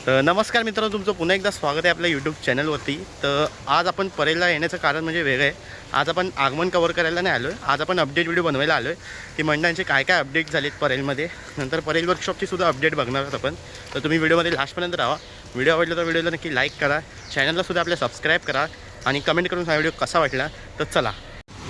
तर नमस्कार मित्रांनो, तुमचं पुन्हा एकदा स्वागत आहे आपल्या यूट्यूब चॅनलवरती. तर आज आपण परेलला येण्याचं कारण म्हणजे वेगळं आहे. आज आपण आगमन कवर करायला नाही आलो आहे, आज आपण अपडेट व्हिडिओ बनवायला आलो आहे की मंडळांचे काय काय अपडेट झालेत परेलमध्ये. नंतर परेल वर्कशॉपची सुद्धा अपडेट बघणार आहोत आपण. तर तुम्ही व्हिडिओमध्ये लास्टपर्यंत राहा. व्हिडिओ आवडला तर व्हिडिओला नक्की लाईक करा, चॅनलला सुद्धा आपल्या सबस्क्राईब करा आणि कमेंट करून हा व्हिडिओ कसा वाटला. तर चला,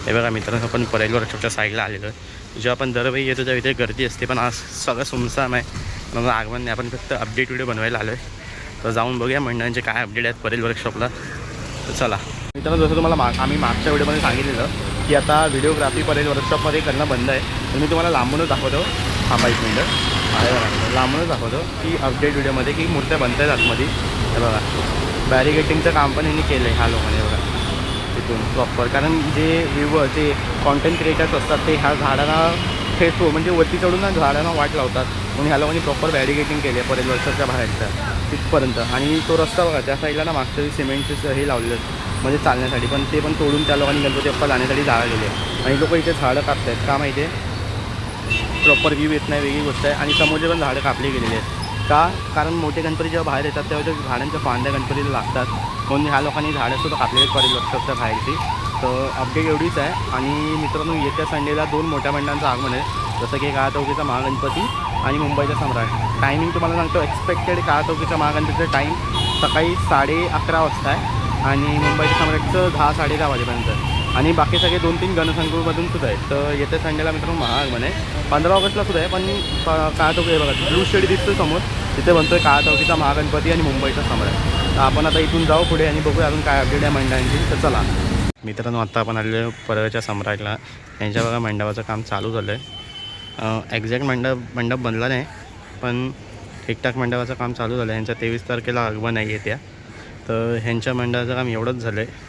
हे बघा मित्रांनो, आपण परेल वर्कशॉपच्या साईडला आलेलो आहे. जेव्हा आपण दरवेळी येतो तेव्हा इथे गर्दी असते, पण आज सगळं सुमसाम आहे. मग आगमन नाही, आपण फक्त अपडेट व्हिडिओ बनवायला आलो आहे. तर जाऊन बघूया मंडळांचे काय अपडेट आहेत परेल वर्कशॉपला. तर चला मित्रांनो, जसं तुम्हाला आम्ही मागच्या व्हिडिओमध्ये सांगितलेलं की आता व्हिडिओग्राफी परेल वर्कशॉपमध्ये करणं बंद आहे. तर मी तुम्हाला लांबूनच दाखवतो. थांबा एक मिनटं, आहे बघा, लांबूनच दाखवतो की अपडेट व्हिडिओमध्ये की मूर्त्या बनत आहेत आतमध्ये. हे बघा, बॅरिगेटिंगचं काम पण यांनी केलं आहे ह्या लोकांनी बघा तिथून प्रॉपर. कारण जे व्ह्यूवर जे कॉन्टेंट क्रिएटर्स असतात ते ह्या झाडांना फेस म्हणजे वरती चढून ना झाडांना वाट लावतात, म्हणून ह्या लोकांनी प्रॉपर बॅरिगेटिंग केली आहे परेल वर्कशॉपच्या बाहेरच्या तिथपर्यंत. आणि तो रस्ता बघा त्या साईडला ना मागच्या सिमेंटचे हे लावलेलं म्हणजे चालण्यासाठी, पण ते पण तोडून त्या लोकांनी गणपती बाप्पा जाण्यासाठी जागा गेले. आणि लोक इथे झाडं कापत आहेत का माहिती आहे, प्रॉपर व्ह्यू येत नाही, वेगळी गोष्ट आहे. आणि समोरचे पण झाडं कापली गेलेली आहेत का, कारण मोठे गणपती जेव्हा बाहेर येतात तेव्हा त्या झाडांच्या फांद्या गणपतीला लागतात, म्हणून ह्या लोकांनी झाडंसुद्धा कापलेली आहेत परेल वर्कशॉपच्या बाहेरची. तर अपडेट एवढीच आहे. आणि मित्रांनो, येत्या संडेला 2 मोठ्या मंडळांचं आगमन आहे, जसं की काळाचौकीचा महागणपती आणि मुंबईचा सम्राट. टायमिंग तुम्हाला सांगतो, एक्सपेक्टेड काळाचौकीचा महागणपतीचं टाईम सकाळी 11:30 वाजता आहे आणि मुंबईच्या सम्राटचं 10-10:30 वाजेपर्यंत. आणि बाकी सगळे 2-3 गणसंकुलमधून सुद्धा आहेत. तर येत्या संडेला मित्रांनो महाआगमन आहे, 15 ऑगस्टला सुद्धा आहे. पण काळाचौकी बघा, ब्लू शेड दिसतो समोर, तिथे बनतो आहे काळाचौकीचा महागणपती आणि मुंबईचा सम्राट. तर आपण आता इथून जाऊ पुढे आणि बघूया अजून काय अपडेट आहे मंडळांची. तर चला मित्रांनो, आता आपण आलेलो परळच्या सम्राटला. यांच्या बघा मंडपाचं काम चालू झालं आहे. एक्झॅक्ट मंडप बनला नाही, पण ठीकठाक मंडपाचं काम चालू झालं आहे. यांच्या 23 तारखेला आगमन आहे येत्या. तर ह्यांच्या मंडपाचं काम एवढंच झालं आहे.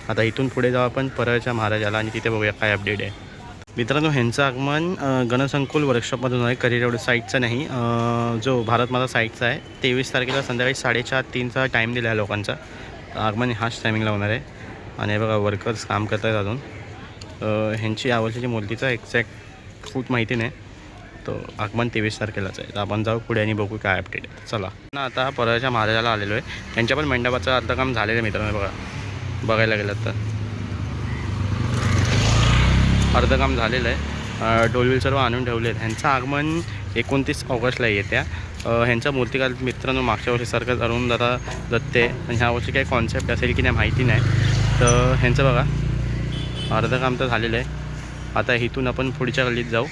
आता इथून पुढे जाऊ आपण परळच्या महाराजाला आणि तिथे बघूया काय अपडेट आहे. मित्रांनो, ह्यांचं आगमन गणसंकुल वर्कशॉपमधून आहे, करिअर एवढं साईटचं नाही, जो भारतमाता साईटचा आहे. 23 तारखेला संध्याकाळी 4:30-3चा टाईम दिला आहे लोकांचा. आगमन हाच टायमिंगला होणार आहे. आणि बघा वर्कर्स काम करत आहेत अजून. ह्यांची यावर्षीची मूर्तीचा एक्झॅक्ट फूट माहिती नाही. तो आगमन 23 तारखेलाच आहे. तर आपण जाऊ पुढे आणि बघू काय अपडेट आहे. चला ना, आता परळच्या महाराजाला आलेलो आहे. त्यांच्या पण मंडपाचं अर्ध काम झालेलं आहे मित्रांनो. बघा, बघायला गेलं तर अर्ध काम झालेलं आहे. डोलविल सर्व आणून ठेवले आहेत. ह्यांचं आगमन 29 ऑगस्टला येत्या. ह्यांचा मूर्तिकार मित्रांनो मागच्या वर्षीसारखंच अरुण दादा दत्ते. आणि ह्या वर्षी काही कॉन्सेप्ट असेल की नाही माहिती नाही. तर ह्यांचं बघा अर्ध काम तर झालेलं आहे. आता इथून आपण पुढच्या गल्लीत जाऊ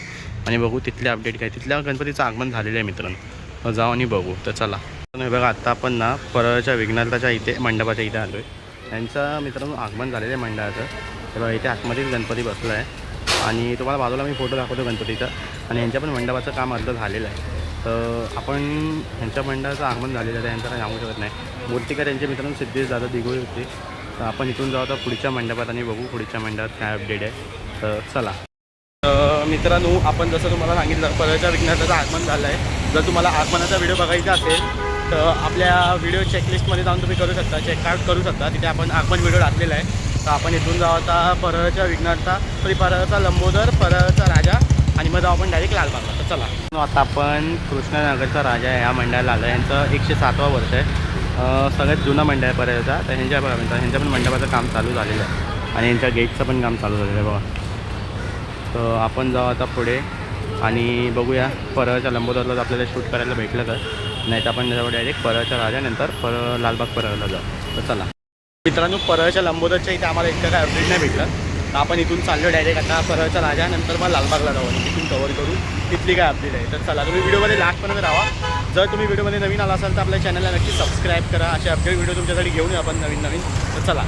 आणि बघू तिथले अपडेट काय. तिथल्या गणपतीचं आगमन झालेलं आहे मित्रांनो, जाऊ आणि बघू. तर चला बघा, आता आपण ना परळच्या विघ्नालताच्या इथे मंडपाच्या इथे आलो आहे. त्यांचं मित्रांनो आगमन झालेलं आहे मंडळाचं. तर बघा, इथे आतमध्येच गणपती बसला आहे आणि तुम्हाला बाजूला मी फोटो दाखवतो गणपतीचा. आणि यांच्या पण मंडपाचं काम अर्ध झालेलं आहे. तर आपण ह्यांच्या मंडळाचं आगमन झालेलं आहे, यांचं काही सांगू शकत नाही. मूर्तिकार यांचे मित्रांनो सिद्धेश दादा दिघोळे होते. तर आपण इथून जाऊ आता पुढच्या मंडपात आणि बघू पुढच्या मंडपात काय अपडेट आहे. तर चला मित्रांनो, आपण जसं तुम्हाला सांगितलं परळच्या विघ्नालताचं आगमन झालं आहे. जर तुम्हाला आगमनाचा व्हिडिओ बघायचा असेल तर आपल्या व्हिडिओ चेकलिस्टमध्ये जाऊन तुम्ही करू शकता, चेकआउट करू शकता. तिथे आपण आगमन व्हिडिओ टाकलेला आहे. तर आपण इथून जाऊ आता परळच्या विघ्नालता, परळचा लंबोदर, परळचा राजा आणि मग जाऊ आपण डायरेक्ट लालबागला. तर चला, आता आपण कृष्णनगरचा राजा ह्या मंडळाला आलं आहे. यांचं 107वं वर्ष आहे. सगळ्यात जुना मंडळ आहे परळचा. तर ह्यांच्या बघा मित्रांनो, ह्यांच्या पण मंडपाचं काम चालू झालेलं आहे आणि यांच्या गेटचं पण काम चालू झालेलं आहे बघा. तर आपण जाऊ आता पुढे आणि बघूया परळच्या लंबोदरला आपल्याला शूट करायला भेटलं तर, नाही तर आपण जाऊ डायरेक्ट परळच्या राजा, नंतर लालबाग परळला जाऊ. तर चला मित्रांनो, परळच्या लंबोदरच्या इथे आम्हाला इतकं काय अपडेट नाही भेटलं. तर आपण इथून चाललो डायरेक्ट आता परळच्या राजा, नंतर मग लालबागला जाऊ आणि तिथून कवर करू तिथली काय अपडेट आहे. तर चला, तुम्ही व्हिडिओमध्ये लास्टपर्यंत राहा. जर तुम्ही व्हिडिओमध्ये नवीन आला असाल तर आपल्या चॅनलला नक्की सबस्क्राईब करा. असे अपडेट व्हिडिओ तुमच्यासाठी घेऊन येऊ आपण नवीन. तर चला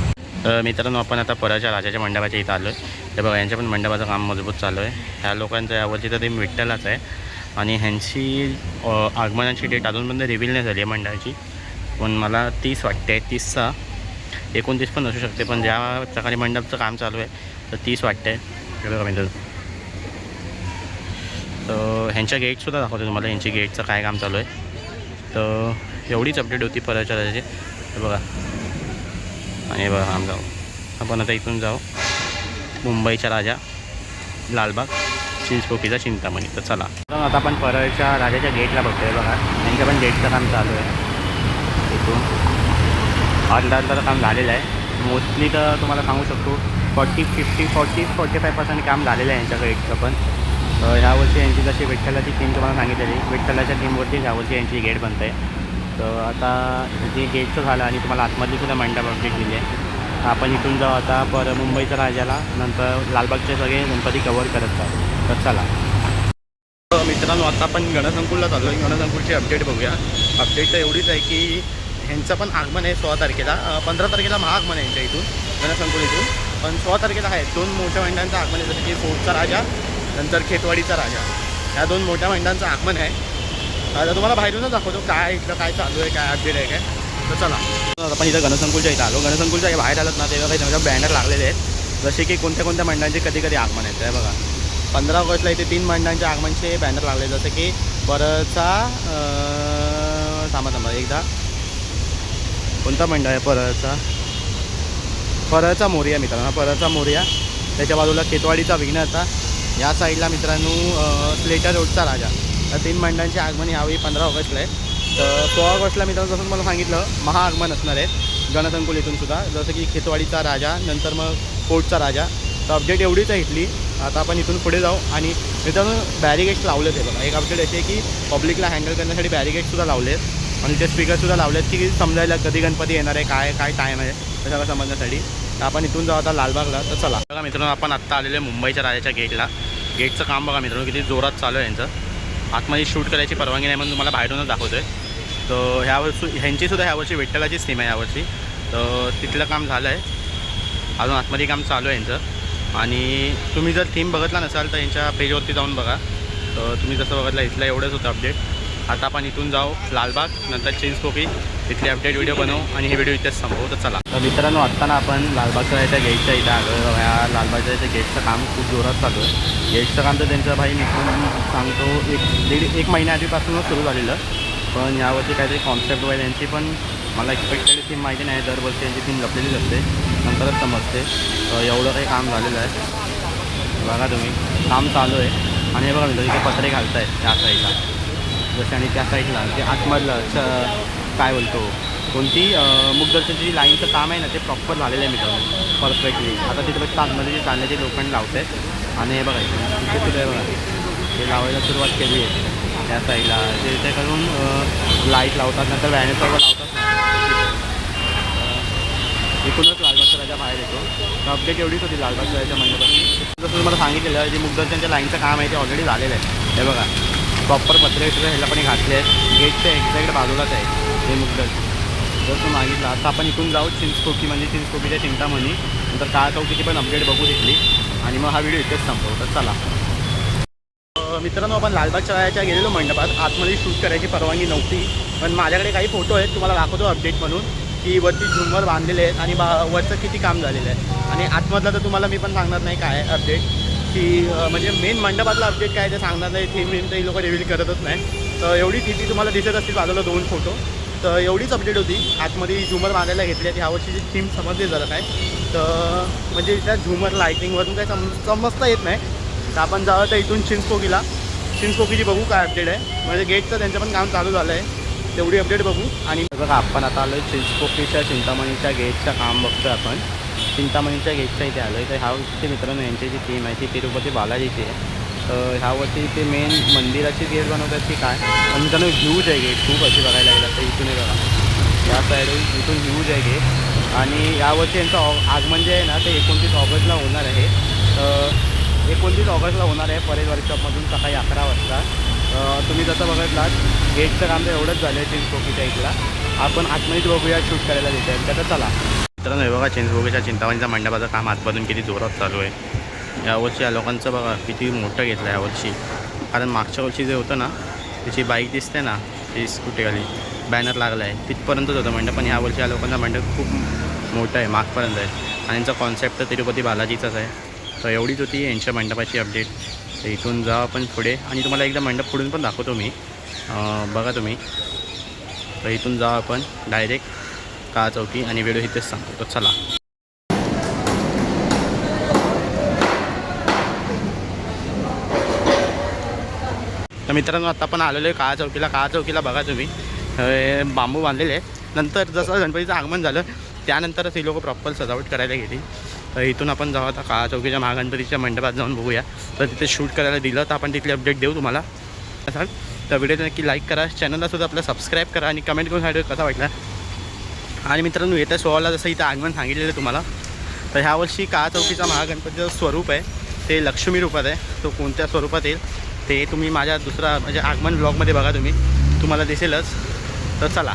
मित्रांनो, आपण आता परळच्या राजाच्या मंडपाच्या इथं आलो आहे. ते बघा, यांच्या पण मंडपाचं काम मजबूत चालू आहे. ह्या लोकांचं यावरची तर ते विठ्ठलाच आहे. आणि ह्यांची आगमनाची डेट अजूनपर्यंत रिव्हील नाही झाली आहे मंडळाची, पण मला 30 वाटते. 30चा 29 पण असू शकते, पण ज्या प्रकारे मंडपचं काम चालू आहे तर 30 वाटते. बघा मित्रांनो, तर ह्यांच्या गेटसुद्धा दाखवतो तुम्हाला, ह्यांची गेटचं काय काम चालू आहे. तर एवढीच अपडेट होती परळच्या राजाची. तर बघा, आणि बघा आम जाऊ आपण आता इथून जाऊ मुंबईचा राजा, लालबाग, चिंचपोकीचा चिंतामणी. तर चला आता आपण परळच्या राजाच्या गेटला बघतोय. बघा, त्यांच्या पण गेटचं काम चालू आहे. इथून अर्धा काम झालेलं आहे. मोस्टली तर तुम्हाला सांगू शकतो 40-45% काम झालेलं आहे यांच्या गेटचं पण. ह्यावर्षी यांची जशी विठ्ठलाची टीम तुम्हाला सांगितलेली, विठ्ठलाच्या टीमवरती ह्यावर्षी यांची गेट बनत आहे. तर आता जे गेटचं झालं आणि तुम्हाला आतमधली सुद्धा मंडप अपडेट दिली आहे. आपण इथून जाऊ आता मुंबईच्या राजाला, नंतर लालबागचे सगळे गणपती कवर करत जाऊ. तर चला मित्रांनो, आता आपण गणसंकुलला चाललो आहे. गणसंकुलची अपडेट बघूया. अपडेट तर एवढीच आहे की ह्यांचं पण आगमन आहे 16 तारखेला. 15 तारखेला महाआगमन आहे यांच्या इथून, गणसंकुल इथून. पण 16 तारखेला आहे 2 मोठ्या मंडळांचं आगमन आहे, जसं की फोर्टचा राजा, नंतर खेतवाडीचा राजा. ह्या 2 मोठ्या मंडळांचं आगमन आहे. आता तुम्हाला बाहेरूनच दाखवतो काय इथलं काय चालू आहे, काय अपडेट आहे काय. तर चला आपण इथं गणसंकुलच्या इथं आलो. गणसंकुलच्या बाहेर आलं ना, तेव्हा काही त्यांच्या बॅनर लागलेले आहेत, जसे की कोणत्या कोणत्या मंडळांचे कधी कधी आगमन आहेत. ते बघा 15 ऑगस्टला इथे 3 मंडळांच्या आगमनचे बॅनर लागले, जसं की परळचा थांबा एकदा कोणता मंडळ आहे परळचा मोरया मित्रांनो. परळचा मोरया, त्याच्या बाजूला खेतवाडीचा विघ्नहर्ता, या साईडला मित्रांनो स्लेटर रोडचा राजा. या 3 मंडळांचे आगमन यावेळी 15 ऑगस्टला आहे. तर 16 ऑगस्टला मित्रांनो जसं मला सांगितलं महाआगमन असणार आहे गणसंकुल इथून सुद्धा, जसं की खेतवाडीचा राजा, नंतर मग कोर्टचा राजा. तर अपडेट एवढीच आहे इथली. आता आपण इथून पुढे जाऊ आणि मित्रांनो बॅरिगेट्स लावलेत आहे बघा. एक अपडेट अशी आहे की पब्लिकला हँडल करण्यासाठी बॅरिगेट्ससुद्धा लावलेत आणि ते स्पीकरसुद्धा लावलेत की समजायला कधी गणपती येणार आहे, काय टाईम आहे ते सगळं समजण्यासाठी. तर आपण इथून जाऊ आता लालबागला. तर चला बघा मित्रांनो, आपण आत्ता आलेलो आहे मुंबईच्या राजाच्या गेटला. गेटचं काम बघा मित्रांनो किती जोरात चालू आहे यांचं. आतमध्ये शूट करायची परवानगी नाही म्हणून तुम्हाला बाहेरूनच दाखवतो आहे. तर ह्यांचीसुद्धा ह्यावर्षी विठ्ठलाचीच थीम आहे यावर्षी. तर तिथलं काम झालं आहे, अजून आतमध्ये काम चालू आहे यांचं. आणि तुम्ही जर थीम बघितला नसाल तर यांच्या पेजवरती जाऊन बघा. तर तुम्ही जसं बघितलं इथलं एवढंच होतं अपडेट. आता आपण इथून जाऊ लालबाग, नंतर चिंचपोकळी, तिथली अपडेट व्हिडिओ बनवू आणि हे व्हिडिओ इथेच संपवू. तर चला. तर मित्रांनो आत्ताना आपण लालबागच्या याच्या गेटच्या इथं आलो. ह्या लालबागच्या याच्या गेटचं काम खूप जोरात चालू आहे. गेटचं काम तर त्यांचं भाई मी सांगतो एक महिन्या आधीपासूनच सुरू झालेलं. पण यावर्षी काहीतरी कॉन्सेप्ट वाईज यांची पण मला एक्सपेक्टेड थीम माहिती नाही. दरवर्षी यांची थीम लपलेलीच असते, नंतरच समजते. एवढं काही काम झालेलं आहे बघा तुम्ही. काम चालू आहे आणि हे बघा मी इथे पत्रे घालत आहेत त्या साईडला जसे, आणि त्या साईडला ते आतमधलं काय बोलतो कोणती मुखदर्शनची लाईनचं काम आहे ना, ते प्रॉपर झालेलं आहे मित्रांनो परफेक्टली. आता तिथं आतमध्ये जे चालण्याचे लोखंड लावत आहेत आणि हे बघा इथे सुद्धा बघा ते लावायला सुरुवात केली आहे त्या साईडला. ते करून लाईट लावतात, नंतर बॅनर लावतात. एकूणच लालबागचा राजा बाहेर येतो. तर अपडेट एवढीच होती लालबागच्या राजाच्या मंडपाची. जसं तुम्हाला सांगितलेलं जे मुखदर्शनच्या लाईनचं काम आहे ते ऑलरेडी झालेलं आहे. हे बघा प्रॉपर पत्रे ह्याला पण घातले आहेत. गेटच्या एक्झॅक्ट बाजूलाच आहे हे मुखदर्शन जसं मागितलं. आता आपण इथून जाऊ चिंचपोकी, म्हणजे चिंचपोकीच्या चिंतामणी, नंतर काळ चौकीची पण अपडेट बघू तिथली आणि मग हा व्हिडिओ इथेच संपवू. तर चला मित्रांनो, आपण लालबागच्या राजाच्या गेलेलो मंडपात. आतमध्ये शूट करायची परवानगी नव्हती, पण माझ्याकडे काही फोटो आहेत तुम्हाला दाखवतो अपडेट म्हणून, की वरती झुमर बांधलेले आहेत आणि वरचं किती काम झालेलं आहे. आणि आतमधलं तर तुम्हाला मी पण सांगणार नाही काय अपडेट, की म्हणजे मेन मंडपातला अपडेट काय ते सांगणार नाही. थीम तर ही लोक रिव्हील करतच नाही. तर एवढी ती तुम्हाला दिसत असतील बाजूला 2 फोटो. तर एवढीच अपडेट होती. आतमध्ये झुमर बांधायला घेतली आहे ह्यावर्षीची थीम समजली जरा काय. तर म्हणजे त्या झुमर लाईटिंगवरून काही समजता येत नाही. तर आपण जाऊ तर इथून चिंचपोकीची बघू काय अपडेट आहे. म्हणजे गेटचं त्यांचं पण काम चालू झालं आहे, तेवढी अपडेट बघू. आणि बघा आपण आता आलो आहे चिंचपोकीच्या चिंतामणीच्या गेटचं काम बघतो आपण. चिंतामणीच्या गेटच्या इथे आलो आहे. तर ह्यावर्षी मित्रांनो यांची जी थीम आहे ती तिरुपती बालाजीची आहे. तर ह्यावर्षी ते मेन मंदिराची गेट बनवतात की काय, पण मित्रांनो ह्यूज आहे गेट खूप अशी बघायला गेलं तर. इथून बघा या साईडून इथून ह्यूज आहे गेट. आणि यावर्षी यांचं आगमन जे आहे ना ते 29 ऑगस्टला होणार आहे. तर 29 ऑगस्टला होणार आहे परेड वर्कशॉपमधून सकाळी 11 वाजता. तुम्ही जसं बघितलात गेटचं काम तर एवढंच झालं आहे चिंचपोकीच्या इथला. आपण आतमध्ये बघूया शूट करायला देत आहे. तर चला मित्रांनो, हे बघा चिंचपोकीच्या चिंतामणीचा मंडपाचं काम आतमधून किती जोरात चालू आहे. यावर्षी या लोकांचं बघा किती मोठं घेतलं यावर्षी. कारण मागच्या वर्षी जे होतं ना त्याची बाईक दिसते ना ती स्कूटीखाली बॅनर लागला आहे तिथपर्यंतच होतं मंडप. पण यावर्षी या लोकांचा मंडप खूप मोठं आहे, मागपर्यंत आहे. आणि यांचा कॉन्सेप्ट तर तिरुपती बालाजीचाच आहे. तर एवढीच होती यांच्या मंडपाची अपडेट. तर इथून जा आपण पुढे आणि तुम्हाला एकदा मंडप पुढून पण दाखवतो मी. बघा तुम्ही. तर इथून जा आपण डायरेक्ट काळ चौकी आणि व्हिडिओ इथेच सांगतो. तर चला. तर मित्रांनो आता आपण आलेलो आहे काळा चौकीला. काळा चौकीला बघा तुम्ही बांबू बांधलेले आहेत. नंतर जसं गणपतीचं आगमन झालं त्यानंतरच ही लोकं प्रॉपर सजावट करायला गेली. तर इथून आपण जाऊ आता काळा चौकीच्या महागणपतीच्या मंडपात जाऊन बघूया. तर तिथे शूट करायला दिलं तर आपण तिथली अपडेट देऊ तुम्हाला. तर व्हिडिओ नक्की लाईक करा, चॅनललासुद्धा आपलं सबस्क्राईब करा आणि कमेंट करून सांगा कसा वाटला. आणि मित्रांनो येत्या 16ला जसं इथं आगमन सांगितलेलं तुम्हाला, तर ह्यावर्षी काळा चौकीचा महागणपतीचं स्वरूप आहे ते लक्ष्मी रूपात आहे. तो कोणत्या स्वरूपात येईल ते तुम्ही माझ्या दुसरा म्हणजे आगमन ब्लॉगमध्ये बघा, तुम्हाला दिसेलच. तर चला.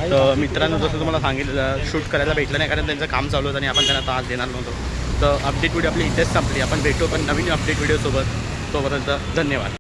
तर मित्रांनो जसं तुम्हाला सांगितलं शूट करायला भेटलं नाही कारण त्यांचं काम चालू होतं आणि आपण त्यांना त्रास देणार नव्हतो. तर अपडेट व्हिडिओ आपली इथेच संपली. आपण भेटू पण नवीन अपडेट व्हिडिओसोबत. तोपर्यंत धन्यवाद.